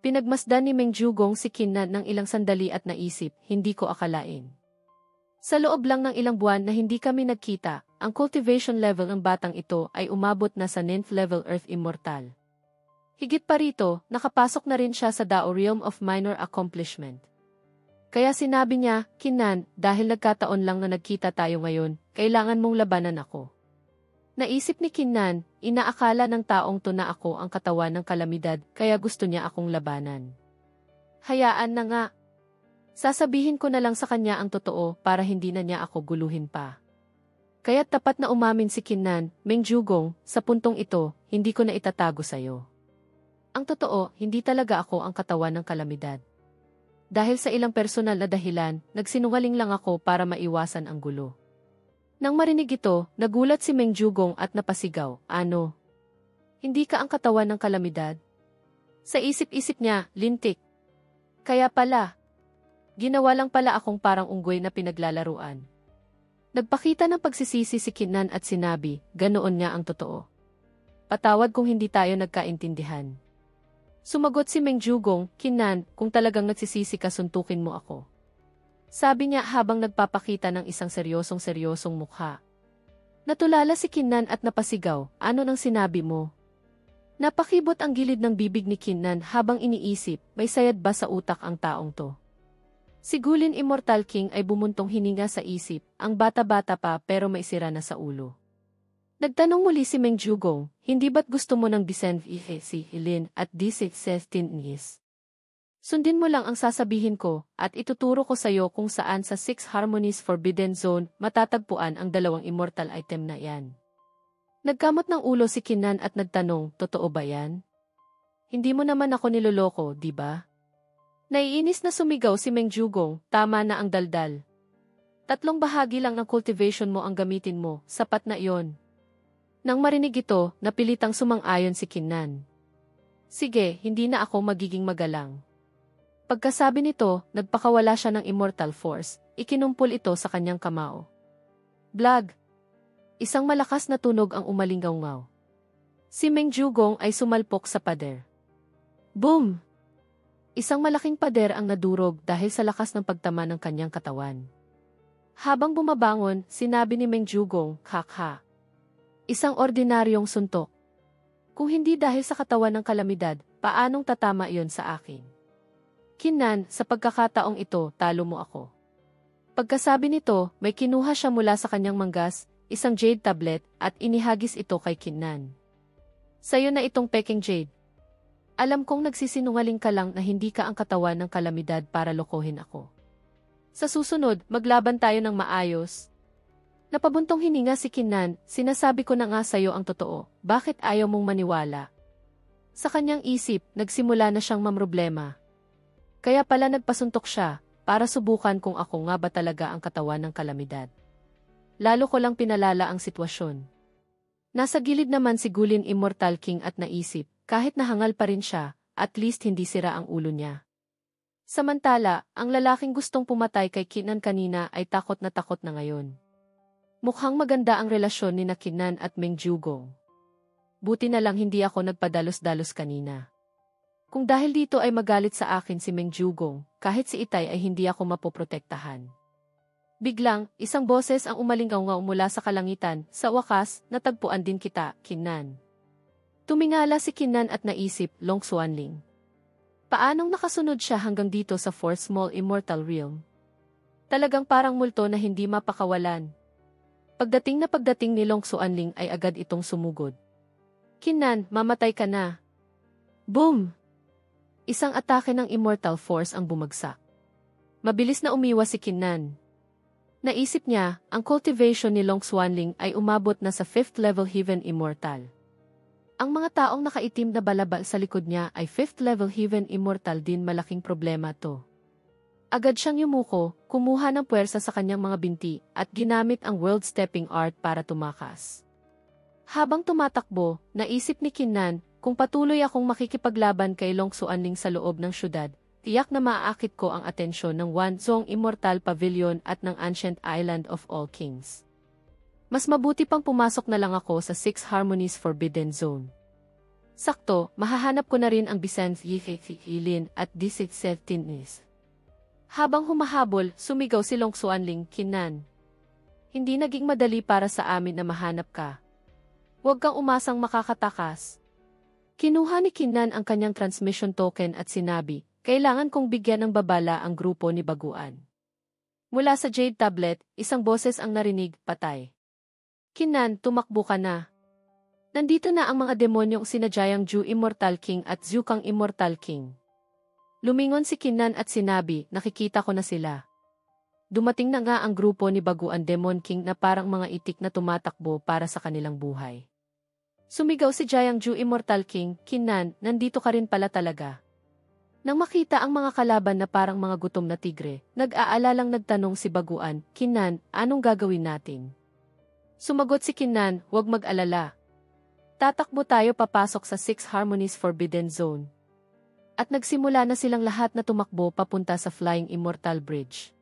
Pinagmasdan ni Meng Jugong si Kinnan ng ilang sandali at naisip, hindi ko akalain. Sa loob lang ng ilang buwan na hindi kami nagkita, ang cultivation level ng batang ito ay umabot na sa 9th level Earth Immortal. Higit pa rito, nakapasok na rin siya sa Dao Realm of Minor Accomplishment. Kaya sinabi niya, Kinnan, dahil nagkataon lang na nagkita tayo ngayon, kailangan mong labanan ako. Naisip ni Kinnan, inaakala ng taong to na ako ang katawan ng kalamidad kaya gusto niya akong labanan. Hayaan na nga. Sasabihin ko na lang sa kanya ang totoo para hindi na niya ako guluhin pa. Kaya't tapat na umamin si Kinnan, Meng Jugong, sa puntong ito, hindi ko na itatago sa'yo. Ang totoo, hindi talaga ako ang katawan ng kalamidad. Dahil sa ilang personal na dahilan, nagsinungaling lang ako para maiwasan ang gulo. Nang marinig ito, nagulat si Meng Jugong at napasigaw, ano? Hindi ka ang katawan ng kalamidad? Sa isip-isip niya, lintik. Kaya pala. Ginawa lang pala akong parang unggoy na pinaglalaruan. Nagpakita ng pagsisisi si Kinnan at sinabi, ganoon nga ang totoo. Patawad kung hindi tayo nagkaintindihan. Sumagot si Meng Jugong, Kinnan, kung talagang nagsisisi ka suntukin mo ako. Sabi niya habang nagpapakita ng isang seryosong mukha. Natulala si Kinnan at napasigaw, ano nang sinabi mo? Napakibot ang gilid ng bibig ni Kinnan habang iniisip, may sayad ba sa utak ang taong to? Si Gulin Immortal King ay bumuntong hininga sa isip, ang bata-bata pa pero may sira na sa ulo. Nagtanong muli si Meng Jugong, hindi ba't gusto mo ng Bisenv si Hilin at D6 Nis? Sundin mo lang ang sasabihin ko, at ituturo ko sa iyo kung saan sa 6 Harmonies Forbidden Zone matatagpuan ang dalawang immortal item na yan. Nagkamot ng ulo si Kinnan at nagtanong, totoo ba yan? Hindi mo naman ako niloloko, di ba? Naiinis na sumigaw si Meng Jugong, tama na ang daldal. 3 bahagi lang ng cultivation mo ang gamitin mo, sapat na iyon. Nang marinig ito, napilitang sumang-ayon si Kinnan. Sige, hindi na ako magiging magalang. Pagkasabi nito, nagpakawala siya ng Immortal Force, ikinumpol ito sa kanyang kamao. Blag! Isang malakas na tunog ang umalinggaw-ngaw. Si Meng Jugong ay sumalpok sa pader. Boom! Isang malaking pader ang nadurog dahil sa lakas ng pagtama ng kanyang katawan. Habang bumabangon, sinabi ni Meng Jugong, kakha. Isang ordinaryong suntok. Kung hindi dahil sa katawan ng kalamidad, paanong tatama iyon sa akin? Kinnan, sa pagkakataong ito, talo mo ako. Pagkasabi nito, may kinuha siya mula sa kanyang manggas, isang jade tablet, at inihagis ito kay Kinnan. Sa'yo na itong peking jade. Alam kong nagsisinungaling ka lang na hindi ka ang katawan ng kalamidad para lokohin ako. Sa susunod, maglaban tayo ng maayos. Napabuntong hininga si Kinnan, sinasabi ko na nga sa'yo ang totoo, bakit ayaw mong maniwala? Sa kanyang isip, nagsimula na siyang mamroblema. Kaya pala nagpasuntok siya, para subukan kung ako nga ba talaga ang katawan ng kalamidad. Lalo ko lang pinalala ang sitwasyon. Nasa gilid naman si Gulin Immortal King at naisip, kahit nahangal pa rin siya, at least hindi sira ang ulo niya. Samantala, ang lalaking gustong pumatay kay Kinnan kanina ay takot na ngayon. Mukhang maganda ang relasyon ni Kinnan at Meng Jugong. Buti na lang hindi ako nagpadalos-dalos kanina. Kung dahil dito ay magalit sa akin si Meng Jugong, kahit si Itay ay hindi ako mapoprotektahan. Biglang, isang boses ang umalinggaw-ngaw mula sa kalangitan, sa wakas, natagpuan din kita, Kinnan. Tumingala si Kinnan at naisip, Long Xuanling. Paanong nakasunod siya hanggang dito sa 4th Small Immortal Realm? Talagang parang multo na hindi mapakawalan. Pagdating ni Long Xuanling ay agad itong sumugod. Kinnan, mamatay ka na. Boom! Isang atake ng Immortal Force ang bumagsak. Mabilis na umiwas si Kinnan. Naisip niya, ang cultivation ni Long Xuanling ay umabot na sa 5th level Heaven Immortal. Ang mga taong nakaitim na balabal sa likod niya ay 5th level Heaven Immortal din, malaking problema to. Agad siyang yumuko, kumuha ng puwersa sa kanyang mga binti, at ginamit ang World Stepping Art para tumakas. Habang tumatakbo, naisip ni Kinnan, kung patuloy akong makikipaglaban kay Long Xuanling sa loob ng syudad, tiyak na maaakit ko ang atensyon ng Wanzhong Immortal Pavilion at ng Ancient Island of All Kings. Mas mabuti pang pumasok na lang ako sa 6 Harmonies Forbidden Zone. Sakto, mahahanap ko na rin ang Byzantine at Disitzetinis. Habang humahabol, sumigaw si Long Xuanling, Kinan. Hindi naging madali para sa amin na mahanap ka. Huwag kang umasang makakatakas. Kinuha ni Kinan ang kanyang transmission token at sinabi, kailangan kong bigyan ng babala ang grupo ni Baguan. Mula sa Jade Tablet, isang boses ang narinig, patay. Kinan, tumakbo ka na. Nandito na ang mga demonyong sina Jiangju Immortal King at Zhukang Immortal King. Lumingon si Kinan at sinabi, nakikita ko na sila. Dumating na nga ang grupo ni Baguan Demon King na parang mga itik na tumatakbo para sa kanilang buhay. Sumigaw si Jiangju Immortal King, Kinan, nandito ka rin pala talaga. Nang makita ang mga kalaban na parang mga gutom na tigre, nag-aalalang nagtanong si Baguan, Kinan, anong gagawin natin? Sumagot si Kinan, huwag mag-alala. Tatakbo tayo papasok sa Six Harmonies Forbidden Zone. At nagsimula na silang lahat na tumakbo papunta sa Flying Immortal Bridge.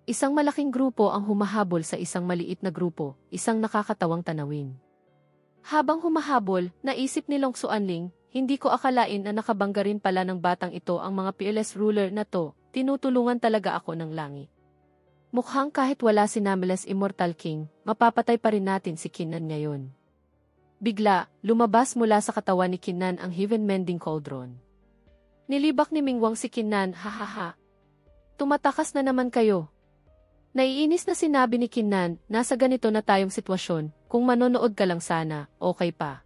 Isang malaking grupo ang humahabol sa isang maliit na grupo, isang nakakatawang tanawin. Habang humahabol, naisip ni Long Xuanling, hindi ko akalain na nakabangga rin pala ng batang ito ang mga PLS ruler na to, tinutulungan talaga ako ng langit. Mukhang kahit wala si Nameless Immortal King, mapapatay pa rin natin si Kinan ngayon. Bigla, lumabas mula sa katawan ni Kinan ang Heaven Mending Cauldron. Nilibak ni Mingwang si Kinan, hahaha. Tumatakas na naman kayo. Naiinis na sinabi ni Kinan, nasa ganito na tayong sitwasyon, kung manonood ka lang sana, okay pa.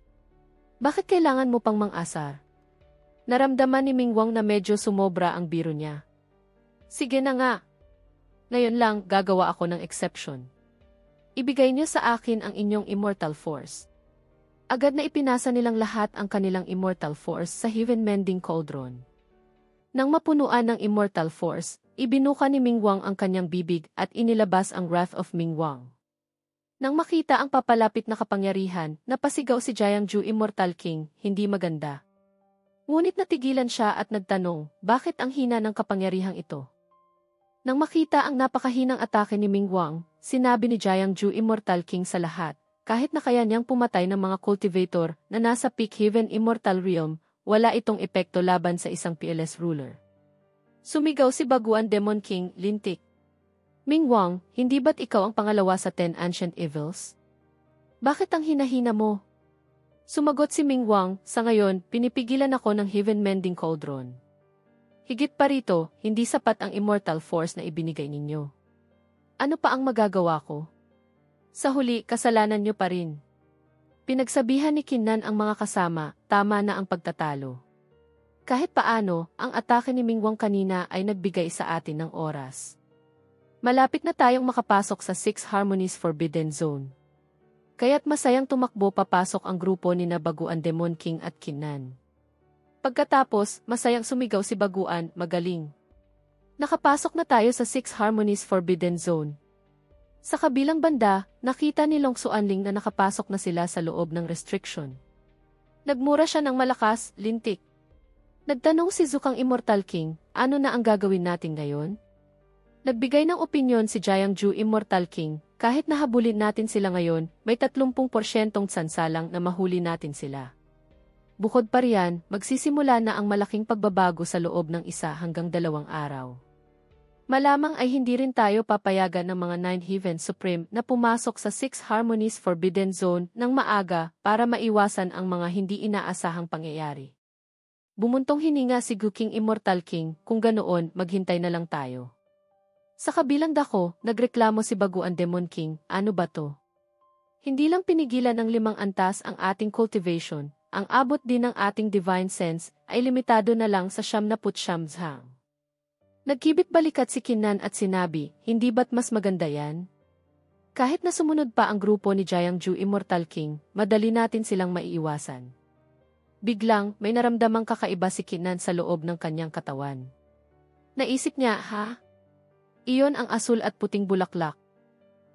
Bakit kailangan mo pang mang-asar? Naramdaman ni Mingwang na medyo sumobra ang biro niya. Sige na nga. Ngayon lang, gagawa ako ng exception. Ibigay niyo sa akin ang inyong Immortal Force. Agad na ipinasa nilang lahat ang kanilang Immortal Force sa Heaven Mending Cauldron. Nang mapunuan ng Immortal Force, ibinuka ni Mingwang ang kanyang bibig at inilabas ang Wrath of Mingwang. Nang makita ang papalapit na kapangyarihan, napasigaw si Jiangju Immortal King, hindi maganda. Ngunit natigilan siya at nagtanong, bakit ang hina ng kapangyarihang ito? Nang makita ang napakahinang atake ni Mingwang, sinabi ni Jiangju Immortal King sa lahat, kahit na kaya niyang pumatay ng mga cultivator na nasa Peak Heaven Immortal Realm, wala itong epekto laban sa isang PLS ruler. Sumigaw si Baguan Demon King, lintik. Mingwang, hindi ba't ikaw ang pangalawa sa 10 Ancient Evils? Bakit ang hinahina mo? Sumagot si Mingwang, sa ngayon, pinipigilan ako ng Heaven Mending Cauldron. Higit pa rito, hindi sapat ang Immortal Force na ibinigay ninyo. Ano pa ang magagawa ko? Sa huli, kasalanan nyo pa rin. Pinagsabihan ni Kinan ang mga kasama, tama na ang pagtatalo. Kahit paano, ang atake ni Mingwang kanina ay nagbigay sa atin ng oras. Malapit na tayong makapasok sa Six Harmonies Forbidden Zone. Kaya't masayang tumakbo papasok ang grupo ni Baguan Demon King at Kinan. Pagkatapos, masayang sumigaw si Baguan, magaling. Nakapasok na tayo sa Six Harmonies Forbidden Zone. Sa kabilang banda, nakita ni Long Xuanling na nakapasok na sila sa loob ng restriction. Nagmura siya ng malakas, lintik. Nagtanong si Zhukang Immortal King, ano na ang gagawin natin ngayon? Nagbigay ng opinyon si Jiangju Immortal King, kahit nahabulin natin sila ngayon, may 30% tsansalang na mahuli natin sila. Bukod pa riyan, magsisimula na ang malaking pagbabago sa loob ng 1 hanggang 2 araw. Malamang ay hindi rin tayo papayagan ng mga Nine Heaven Supreme na pumasok sa Six Harmonies Forbidden Zone ng maaga para maiwasan ang mga hindi inaasahang pangyayari. Bumuntong hininga si Guking Immortal King, kung ganoon, maghintay na lang tayo. Sa kabilang dako, nagreklamo si Baguan Demon King, ano ba to? Hindi lang pinigilan ng 5 antas ang ating cultivation, ang abot din ng ating divine sense ay limitado na lang sa 99 zhang. Nagkibit balikat si Kinan at sinabi, hindi ba't mas maganda yan? Kahit na sumunod pa ang grupo ni Jiangju Immortal King, madali natin silang maiiwasan. Biglang, may naramdamang kakaiba si Kinan sa loob ng kanyang katawan. Naisip niya, ha? Iyon ang asul at puting bulaklak.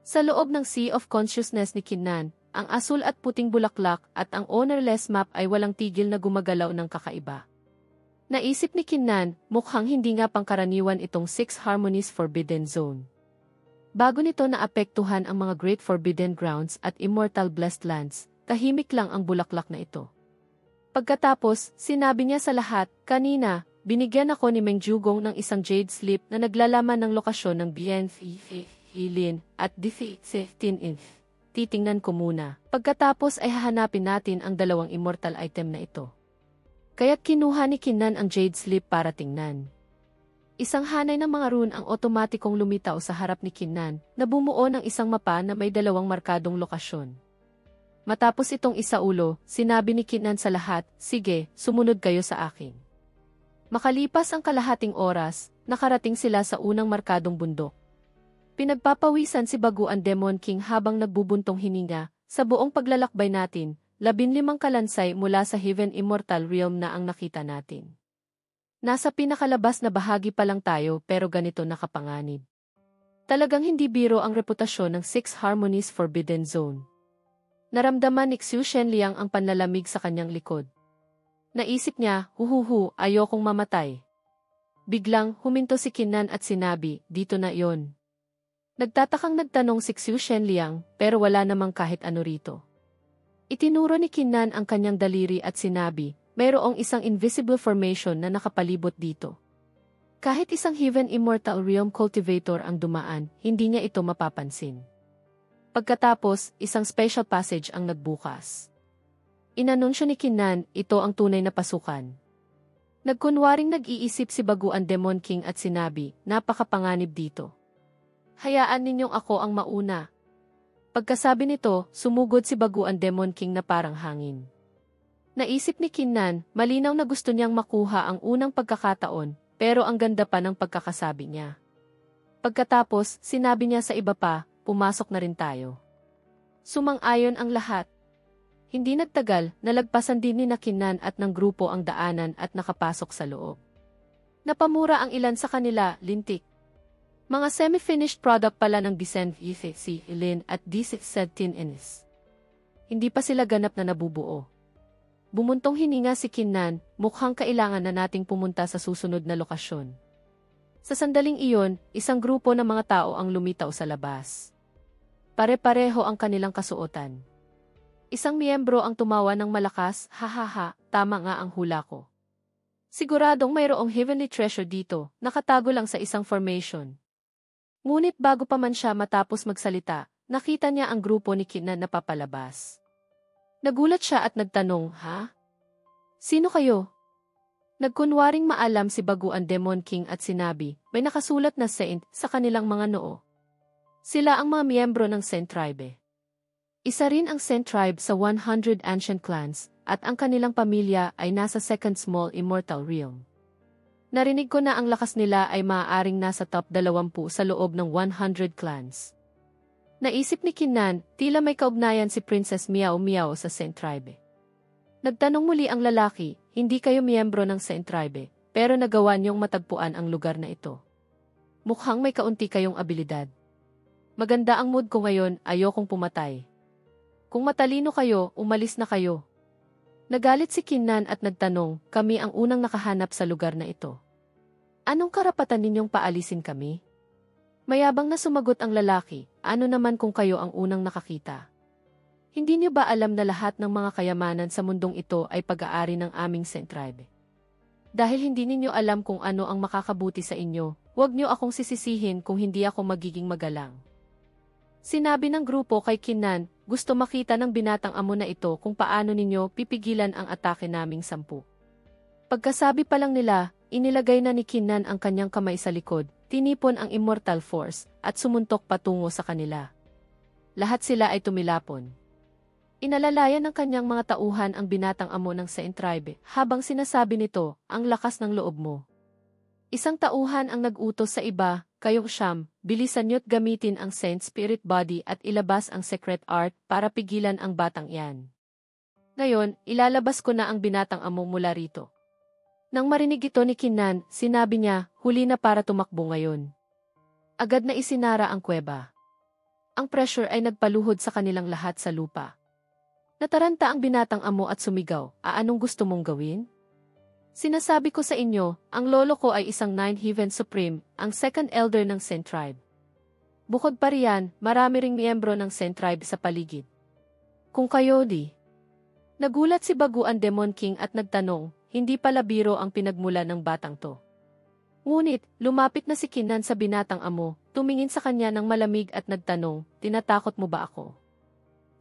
Sa loob ng Sea of Consciousness ni Kinan, ang asul at puting bulaklak at ang ownerless map ay walang tigil na gumagalaw ng kakaiba. Naisip ni Kinan, mukhang hindi nga pangkaraniwan itong Six Harmonies Forbidden Zone. Bago nito naapektuhan ang mga Great Forbidden Grounds at Immortal Blessed Lands, tahimik lang ang bulaklak na ito. Pagkatapos, sinabi niya sa lahat, kanina, binigyan ako ni Meng Jugong ng isang jade slip na naglalaman ng lokasyon ng BNF, Hilin, at DC-15 inch. Titingnan ko muna. Pagkatapos ay hahanapin natin ang dalawang immortal item na ito. Kaya't kinuha ni Kinnan ang jade slip para tingnan. Isang hanay ng mga rune ang otomatikong lumitaw sa harap ni Kinnan na bumuo ng isang mapa na may dalawang markadong lokasyon. Matapos itong isaulo, sinabi ni Kinnan sa lahat, sige, sumunod kayo sa akin. Makalipas ang kalahating oras, nakarating sila sa unang markadong bundok. Pinagpapawisan si Baguan Demon King habang nagbubuntong hininga. Sa buong paglalakbay natin, 15 kalansay mula sa Heaven Immortal Realm na ang nakita natin. Nasa pinakalabas na bahagi pa lang tayo pero ganito nakapanganib. Talagang hindi biro ang reputasyon ng Six Harmonies Forbidden Zone. Naramdaman ni Xiu Shenliang ang panlalamig sa kanyang likod. Naisip niya, huhuhu, ayokong mamatay. Biglang huminto si Kinnan at sinabi, dito na yon. Nagtatakang nagtanong si Xiu Shenliang pero wala namang kahit ano rito. Itinuro ni Kinnan ang kanyang daliri at sinabi, mayroong isang invisible formation na nakapalibot dito. Kahit isang Heaven Immortal Realm Cultivator ang dumaan, hindi niya ito mapapansin. Pagkatapos, isang special passage ang nagbukas. Inanunsyo ni Kinnan, ito ang tunay na pasukan. Nagkunwaring nag-iisip si Baguan Demon King at sinabi, napakapanganib dito. Hayaan ninyong ako ang mauna. Pagkasabi nito, sumugod si Baguan Demon King na parang hangin. Naisip ni Kinnan, malinaw na gusto niyang makuha ang unang pagkakataon, pero ang ganda pa ng pagkakasabi niya. Pagkatapos, sinabi niya sa iba pa, pumasok na rin tayo. Sumang-ayon ang lahat. Hindi nagtagal, nalagpasan din ni Kinnan at ng grupo ang daanan at nakapasok sa loob. Napamura ang ilan sa kanila, lintik. Mga semi-finished product pala ng Descent si Hilin at DC-17 Inch. Hindi pa sila ganap na nabubuo. Bumuntong hininga si Kinnan, mukhang kailangan na nating pumunta sa susunod na lokasyon. Sa sandaling iyon, isang grupo ng mga tao ang lumitaw sa labas. Pare-pareho ang kanilang kasuotan. Isang miyembro ang tumawa ng malakas, hahaha, tama nga ang hula ko. Siguradong mayroong heavenly treasure dito, nakatago lang sa isang formation. Ngunit bago pa man siya matapos magsalita, nakita niya ang grupo ni Kinnan na papalabas. Nagulat siya at nagtanong, ha? Sino kayo? Nagkunwaring maalam si Baguan Demon King at sinabi, may nakasulat na Saint sa kanilang mga noo. Sila ang mga miyembro ng Saint Tribe. Isa rin ang Saint Tribe sa 100 Ancient Clans, at ang kanilang pamilya ay nasa Second Small Immortal Realm. Narinig ko na ang lakas nila ay maaaring nasa top 20 sa loob ng 100 clans. Naisip ni Kinnan, tila may kaugnayan si Princess Miao Miao sa Saint Tribe. Nagtanong muli ang lalaki, hindi kayo miyembro ng Saint Tribe, pero nagawa niyong matagpuan ang lugar na ito. Mukhang may kaunti kayong abilidad. Maganda ang mood ko ngayon, ayokong pumatay. Kung matalino kayo, umalis na kayo. Nagalit si Kinnan at nagtanong, kami ang unang nakahanap sa lugar na ito. Anong karapatan ninyong paalisin kami? Mayabang na sumagot ang lalaki, ano naman kung kayo ang unang nakakita? Hindi niyo ba alam na lahat ng mga kayamanan sa mundong ito ay pag-aari ng aming Saint Tribe? Dahil hindi ninyo alam kung ano ang makakabuti sa inyo, huwag niyo akong sisisihin kung hindi ako magiging magalang. Sinabi ng grupo kay Kinnan, gusto makita ng binatang amo na ito kung paano ninyo pipigilan ang atake naming 10. Pagkasabi pa lang nila, inilagay na ni Kinnan ang kanyang kamay sa likod, tinipon ang Immortal Force, at sumuntok patungo sa kanila. Lahat sila ay tumilapon. Inalalayan ng kanyang mga tauhan ang binatang amo ng Saint Tribe, habang sinasabi nito, ang lakas ng loob mo. Isang tauhan ang nag-utos sa iba, kayong siyam, bilisan niyo't gamitin ang Saint Spirit Body at ilabas ang Secret Art para pigilan ang batang iyan. Ngayon, ilalabas ko na ang binatang amo mula rito. Nang marinig ito ni Kinnan, sinabi niya, huli na para tumakbo ngayon. Agad na isinara ang kuweba. Ang pressure ay nagpaluhod sa kanilang lahat sa lupa. Nataranta ang binatang amo at sumigaw, anong gusto mong gawin? Sinasabi ko sa inyo, ang lolo ko ay isang 9 Heaven Supreme, ang second elder ng Saint Tribe. Bukod pa riyan, marami ring miyembro ng Saint Tribe sa paligid. Kung kayo di. Nagulat si Baguan Demon King at nagtanong, hindi pala biro ang pinagmula ng batang to. Ngunit, lumapit na si Kinnan sa binatang amo, tumingin sa kanya ng malamig at nagtanong, tinatakot mo ba ako?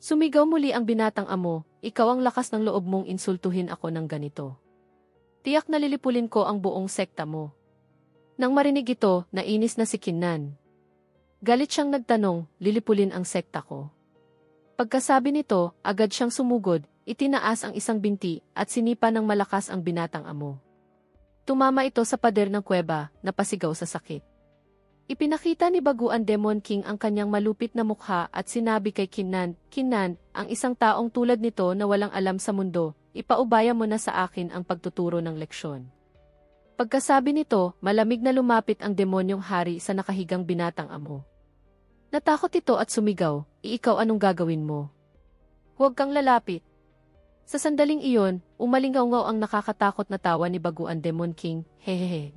Sumigaw muli ang binatang amo, ikaw ang lakas ng loob mong insultuhin ako ng ganito. Tiyak na lilipulin ko ang buong sekta mo. Nang marinig ito, nainis na si Kinnan. Galit siyang nagtanong, lilipulin ang sekta ko. Pagkasabi nito, agad siyang sumugod, itinaas ang isang binti at sinipa ng malakas ang binatang amo. Tumama ito sa pader ng kuweba, napasigaw sa sakit. Ipinakita ni Baguan Demon King ang kanyang malupit na mukha at sinabi kay Kinnan, Kinnan, ang isang taong tulad nito na walang alam sa mundo, ipaubaya mo na sa akin ang pagtuturo ng leksyon. Pagkasabi nito, malamig na lumapit ang demonyong hari sa nakahigang binatang amo. Natakot ito at sumigaw, ikaw anong gagawin mo? Huwag kang lalapit. Sa sandaling iyon, umalingaw-ngaw ang nakakatakot na tawa ni Baguan Demon King, hehehe.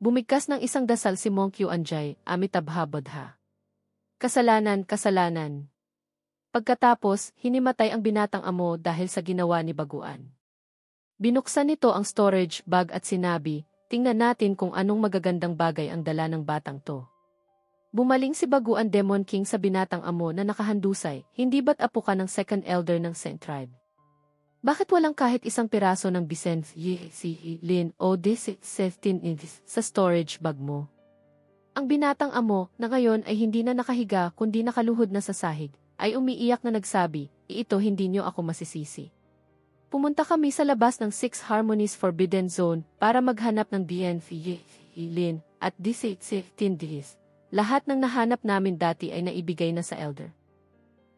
Bumigkas ng isang dasal si Monkyu Anjay, Amitabha Buddha. Kasalanan, kasalanan. Pagkatapos, hinimatay ang binatang amo dahil sa ginawa ni Baguan. Binuksan nito ang storage bag at sinabi, tingnan natin kung anong magagandang bagay ang dala ng batang to. Bumaling si Baguan Demon King sa binatang amo na nakahandusay, hindi ba't apo ka ng second elder ng Saint Tribe? Bakit walang kahit isang piraso ng Bisenf Lin o D17 sa storage bag mo? Ang binatang amo na ngayon ay hindi na nakahiga kundi nakaluhod na sa sahig, ay umiiyak na nagsabi, ito hindi nyo ako masisisi. Pumunta kami sa labas ng 6 Harmonies Forbidden Zone para maghanap ng DNF Lin at D17 Lahat ng nahanap namin dati ay naibigay na sa elder.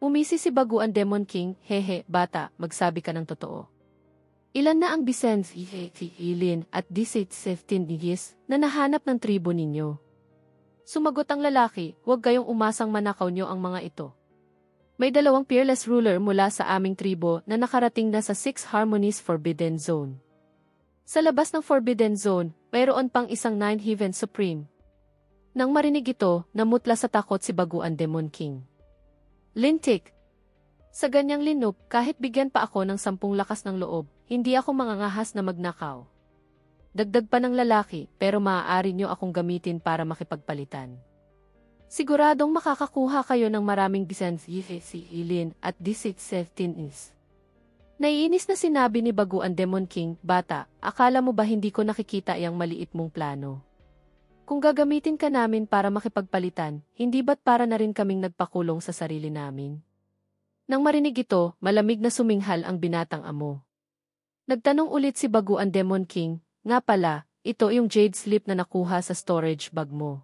Umisi si Baguan Demon King, hehe, bata, magsabi ka ng totoo. Ilan na ang Bisenf Lin at D17 na nahanap ng tribo ninyo? Sumagot ang lalaki, huwag kayong umasang manakaw nyo ang mga ito. May 2 peerless ruler mula sa aming tribo na nakarating na sa 6 Harmonies Forbidden Zone. Sa labas ng Forbidden Zone, mayroon pang isang 9 Heaven Supreme. Nang marinig ito, namutla sa takot si Baguan Demon King. Lintik. Sa ganyang linop, kahit bigyan pa ako ng 10 lakas ng loob, hindi ako mangangahas na magnakaw. Dagdag pa ng lalaki, pero maaari nyo akong gamitin para makipagpalitan. Siguradong makakakuha kayo ng maraming Bisenf Lin at D17 Naiinis na sinabi ni Baguan Demon King, bata, akala mo ba hindi ko nakikita yang maliit mong plano? Kung gagamitin ka namin para makipagpalitan, hindi ba't para na rin kaming nagpakulong sa sarili namin? Nang marinig ito, malamig na suminghal ang binatang amo. Nagtanong ulit si Baguan Demon King, nga pala, ito yung jade slip na nakuha sa storage bag mo.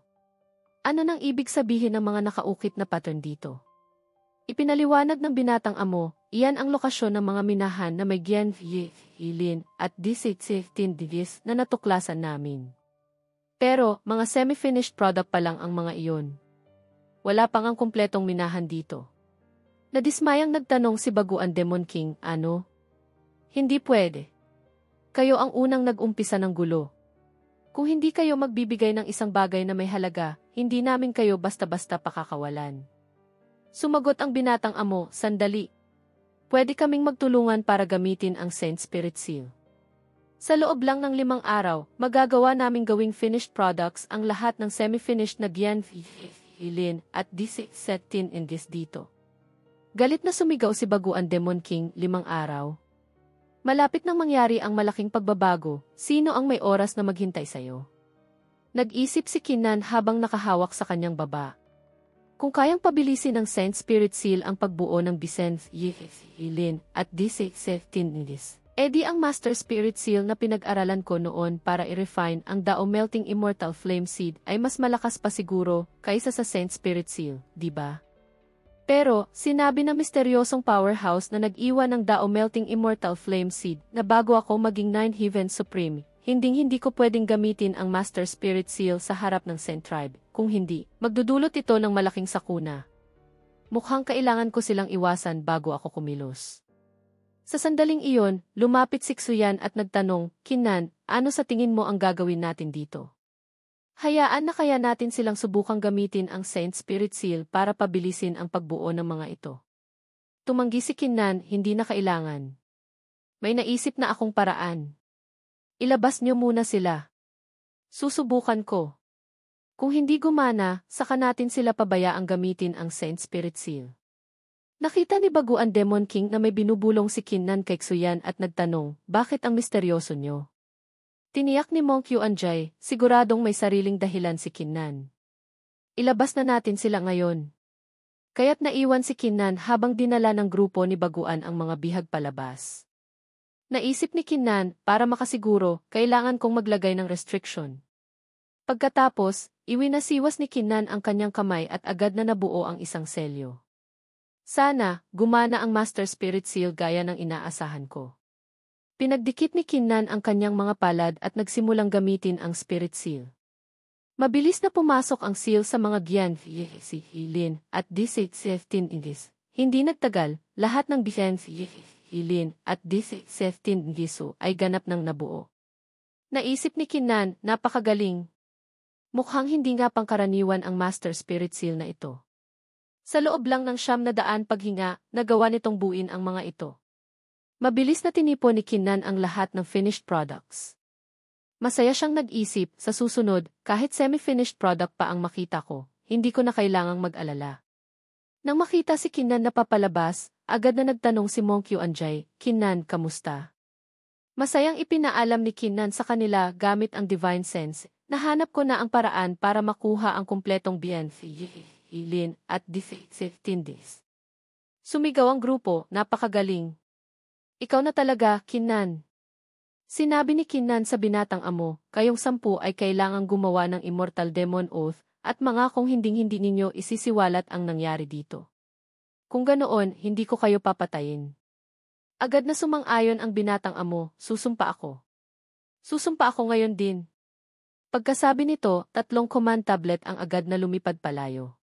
Ano nang ibig sabihin ng mga nakaukit na pattern dito? Ipinaliwanag ng binatang amo, iyan ang lokasyon ng mga minahan na may Gianf Lin at D17 na natuklasan namin. Pero, mga semi-finished product pa lang ang mga iyon. Wala pang ang kumpletong minahan dito. Nadismayang nagtanong si Baguan Demon King, ano? Hindi pwede. Kayo ang unang nag-umpisa ng gulo. Kung hindi kayo magbibigay ng isang bagay na may halaga, hindi namin kayo basta-basta pakakawalan. Sumagot ang binatang amo, sandali. Pwede kaming magtulungan para gamitin ang Saint Spirit Seal. Sa loob lang ng 5 araw, magagawa naming gawing finished products ang lahat ng semi-finished na Gianf Lin at D17 dito. Galit na sumigaw si Baguan Demon King, 5 araw. Malapit nang mangyari ang malaking pagbabago, sino ang may oras na maghintay sa'yo? Nag-isip si Kinnan habang nakahawak sa kanyang baba. Kung kayang pabilisin ng Saint Spirit Seal ang pagbuo ng Bisenf Lin at D17 edi ang Master Spirit Seal na pinag-aralan ko noon para i-refine ang Dao Melting Immortal Flame Seed ay mas malakas pa siguro kaysa sa Saint Spirit Seal, di ba? Pero, sinabi ng misteryosong powerhouse na nag-iwan ng Dao Melting Immortal Flame Seed na bago ako maging 9 Heaven Supreme, hindi ko pwedeng gamitin ang Master Spirit Seal sa harap ng Saint Tribe. Kung hindi, magdudulot ito ng malaking sakuna. Mukhang kailangan ko silang iwasan bago ako kumilos. Sa sandaling iyon, lumapit si Xuyan at nagtanong, Kinnan, ano sa tingin mo ang gagawin natin dito? Hayaan na kaya natin silang subukang gamitin ang Saint Spirit Seal para pabilisin ang pagbuo ng mga ito. Tumanggi si Kinnan, hindi na kailangan. May naisip na akong paraan. Ilabas niyo muna sila. Susubukan ko. Kung hindi gumana, saka natin sila pabayaang gamitin ang Saint Spirit Seal. Nakita ni Baguan Demon King na may binubulong si Kinnan kay Xuyan at nagtanong, bakit ang misteryoso niyo? Tiniyak ni Monk Yuanjay, siguradong may sariling dahilan si Kinnan. Ilabas na natin sila ngayon. Kaya't naiwan si Kinnan habang dinala ng grupo ni Baguan ang mga bihag palabas. Naisip ni Kinnan, para makasiguro, kailangan kong maglagay ng restriction. Pagkatapos, iwinasiwas ni Kinnan ang kanyang kamay at agad na nabuo ang isang selyo. Sana, gumana ang Master Spirit Seal gaya ng inaasahan ko. Pinagdikit ni Kinnan ang kanyang mga palad at nagsimulang gamitin ang Spirit Seal. Mabilis na pumasok ang seal sa mga Gian Hilin at D-17 Ingis. Hindi nagtagal, lahat ng Gian Hilin at D-17 Ingisu ay ganap ng nabuo. Naisip ni Kinnan, napakagaling. Mukhang hindi nga pangkaraniwan ang Master Spirit Seal na ito. Sa loob lang ng 900 paghinga, nagawa nitong buuin ang mga ito. Mabilis na tinipo ni Kinnan ang lahat ng finished products. Masaya siyang nag-isip, sa susunod, kahit semi-finished product pa ang makita ko, hindi ko na kailangang mag-alala. Nang makita si Kinnan na papalabas, agad na nagtanong si Monk Yuanjay, Kinnan, kamusta? Masayang ipinaalam ni Kinnan sa kanila gamit ang Divine Sense, nahanap ko na ang paraan para makuha ang kumpletong Hilin at D-15 days. Sumigaw ang grupo, napakagaling. Ikaw na talaga, Kinnan. Sinabi ni Kinnan sa binatang amo, kayong 10 ay kailangang gumawa ng Immortal Demon Oath, at mga kung hinding-hindi ninyo isisiwalat ang nangyari dito. Kung ganoon, hindi ko kayo papatayin. Agad na sumang-ayon ang binatang amo, susumpa ako. Susumpa ako ngayon din. Pagkasabi nito, 3 command tablet ang agad na lumipad palayo.